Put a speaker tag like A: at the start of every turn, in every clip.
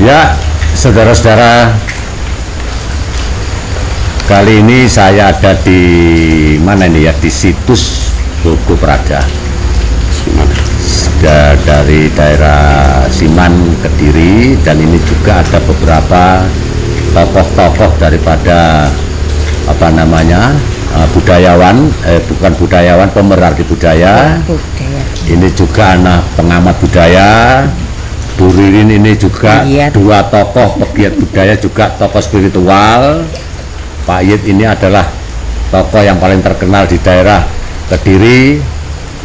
A: Ya, saudara-saudara, kali ini saya ada di mana ini ya, di situs Bogo Prada dari daerah Siman, Kediri, dan ini juga ada beberapa tokoh-tokoh daripada budayawan, bukan budayawan, pemerhati budaya. Ini juga anak pengamat budaya. Bu Ririn ini juga dua tokoh pegiat budaya, juga tokoh spiritual. Pak Yit ini adalah tokoh yang paling terkenal di daerah Kediri,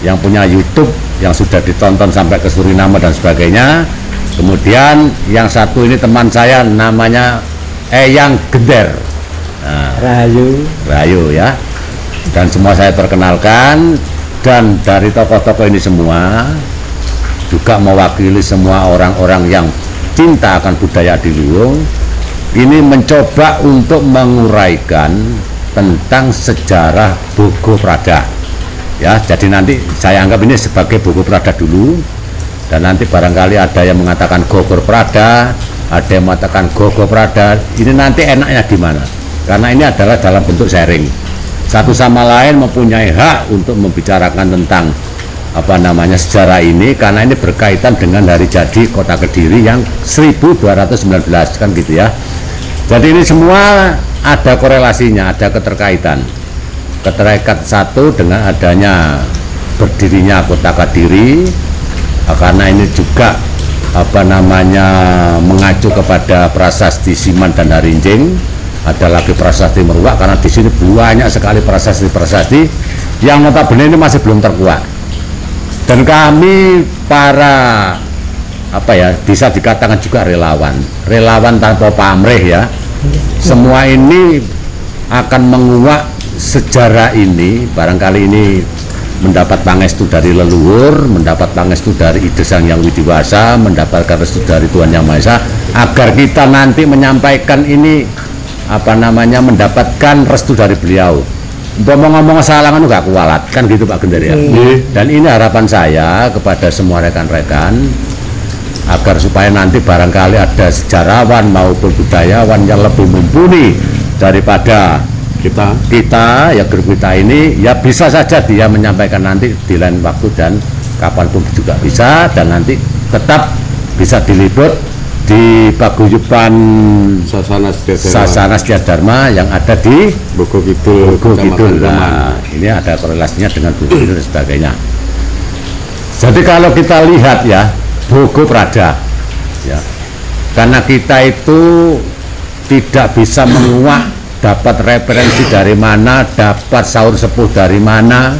A: yang punya YouTube yang sudah ditonton sampai ke Suriname dan sebagainya. Kemudian yang satu ini teman saya, namanya Eyang Gender. Nah, Rayu ya. Dan semua saya perkenalkan, dan dari tokoh-tokoh ini semua juga mewakili semua orang-orang yang cinta akan budaya Adiluhung. Ini mencoba untuk menguraikan tentang sejarah Bogo Prada. Ya, jadi nanti saya anggap ini sebagai Bogo Prada dulu, dan nanti barangkali ada yang mengatakan Gogor Prada, ada yang mengatakan Gogo Prada. Ini nanti enaknya di mana? Karena ini adalah dalam bentuk sharing. Satu sama lain mempunyai hak untuk membicarakan tentang sejarah ini, karena ini berkaitan dengan hari jadi Kota Kediri yang 1219 kan gitu ya. Jadi ini semua ada korelasinya, ada keterkaitan satu dengan adanya berdirinya Kota Kediri, karena ini juga mengacu kepada prasasti Siman dan Harinjing. Ada lagi prasasti Meruak, karena di sini banyak sekali prasasti-prasasti yang notabene ini masih belum terkuak. Dan kami para bisa dikatakan juga relawan tanpa pamrih ya. Semua ini akan menguak sejarah ini, barangkali ini mendapat pangestu dari leluhur, mendapat pangestu dari Ide Sang Hyang Widiwasa, mendapatkan restu dari Tuhan Yang Maha Esa, agar kita nanti menyampaikan ini mendapatkan restu dari beliau. Ngomong salangan nggak kualat kan gitu Pak Gender ya. Dan ini harapan saya kepada semua rekan-rekan, agar supaya nanti barangkali ada sejarawan maupun budayawan yang lebih mumpuni daripada kita ya, grup kita ini ya, bisa saja dia menyampaikan nanti di lain waktu dan kapanpun juga bisa, dan nanti tetap bisa diliput di paguyuban Sasana Setia Dharma yang ada di Bogo Kidul. Nah, ini ada korelasinya dengan Bogo Kidul dan sebagainya. Jadi kalau kita lihat ya, Bogo Prada ya, karena kita itu tidak bisa menguak dapat referensi dari mana, dapat sahur sepuh dari mana,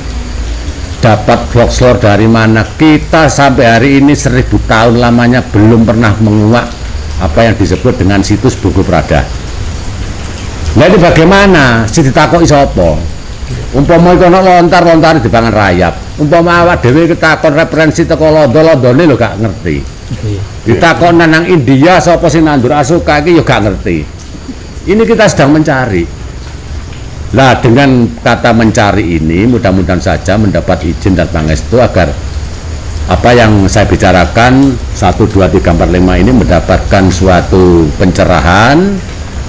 A: dapat folklore dari mana. Kita sampai hari ini 1000 tahun lamanya belum pernah menguak apa yang disebut dengan situs Bogo Prada. Nah, ini bagaimana? Si ditakoki sapa? Umpama iku ana lontar-lontar di pangan rayap. Umpama awak dhewe ketakon referensi teko londo-londone lho gak ngerti. Ditakon nang India sapa sing nandur Asuka iki ya gak ngerti. Ini kita sedang mencari. Lah, dengan kata mencari ini mudah-mudahan saja mendapat izin dan pangestu agar apa yang saya bicarakan 1, 2, 3, 4, 5 ini mendapatkan suatu pencerahan,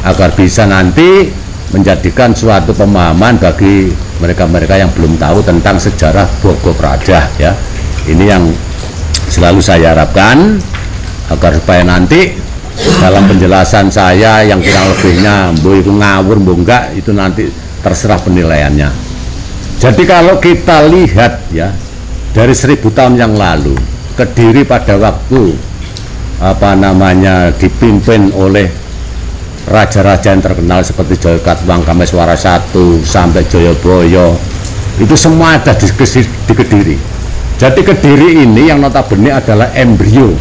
A: agar bisa nanti menjadikan suatu pemahaman bagi mereka-mereka yang belum tahu tentang sejarah Bogo Prada ya. Ini yang selalu saya harapkan, agar supaya nanti dalam penjelasan saya yang kurang lebihnya mbo itu ngawur mbo enggak, itu nanti terserah penilaiannya. Jadi kalau kita lihat ya, dari 1000 tahun yang lalu Kediri pada waktu dipimpin oleh raja-raja yang terkenal seperti Jaya Katuang, Kameswara I sampai Jayabaya, itu semua ada di Kediri. Jadi Kediri ini yang notabene adalah embrio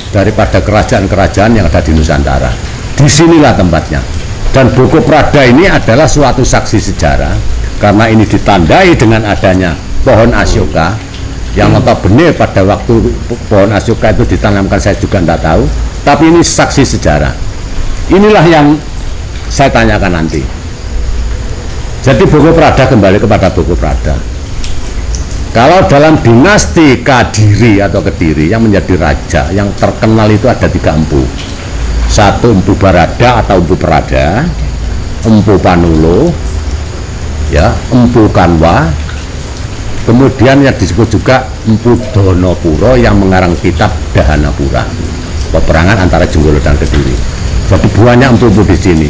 A: daripada kerajaan-kerajaan yang ada di Nusantara. Disinilah tempatnya. Dan Bogo Prada ini adalah suatu saksi sejarah, karena ini ditandai dengan adanya pohon Ashoka, yang notabene pada waktu pohon Ashoka itu ditanamkan saya juga tidak tahu, tapi ini saksi sejarah. Inilah yang saya tanyakan nanti. Jadi Bogo Prada, kembali kepada Bogo Prada. Kalau dalam dinasti Kadiri atau Kediri yang menjadi raja yang terkenal itu ada 3 empu. Satu Empu Barada atau Empu Perada, Empu Panulo, ya, Empu Kanwa, kemudian yang disebut juga Empu Donopuro yang mengarang kitab Dahanapura, peperangan antara Jenggolo dan Kediri. Jadi banyak empu-empu di sini,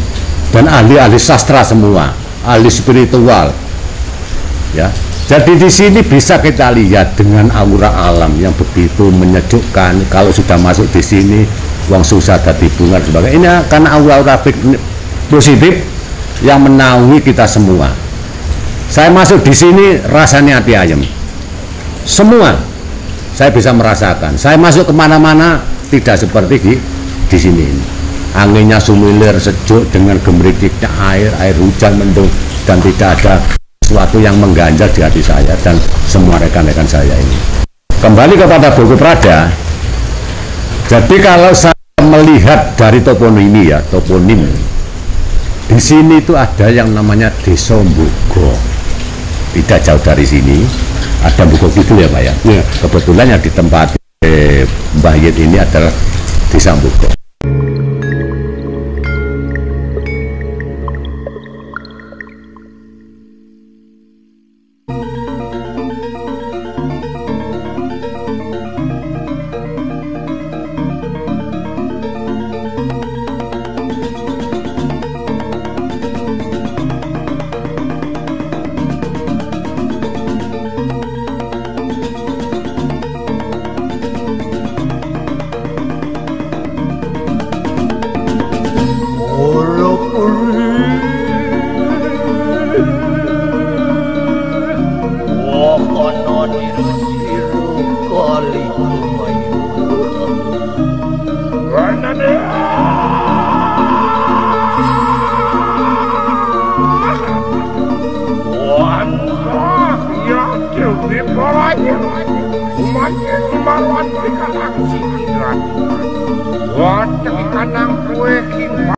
A: dan ahli-ahli sastra semua, ahli spiritual, ya. Jadi di sini bisa kita lihat dengan aura alam yang begitu menyejukkan. Kalau sudah masuk di sini, uang susah dadi bunga dan sebagainya. Ini karena aura-aura positif yang menaungi kita semua. Saya masuk di sini rasanya hati ayam. Semua saya bisa merasakan. Saya masuk kemana-mana tidak seperti di sini. Anginnya sumilir, sejuk dengan gemericiknya air hujan mendung, dan tidak ada sesuatu yang mengganjal di hati saya dan semua rekan-rekan saya ini. Kembali kepada buku Prada. Jadi kalau saya melihat dari toponimi, ya, toponim, di sini itu ada yang namanya Desa Mbogo. Tidak jauh dari sini ada Mbogo Kidul, ya Pak ya. Kebetulan yang ditempati Mbah Yit ini adalah Desa Mbogo.
B: Kanang kue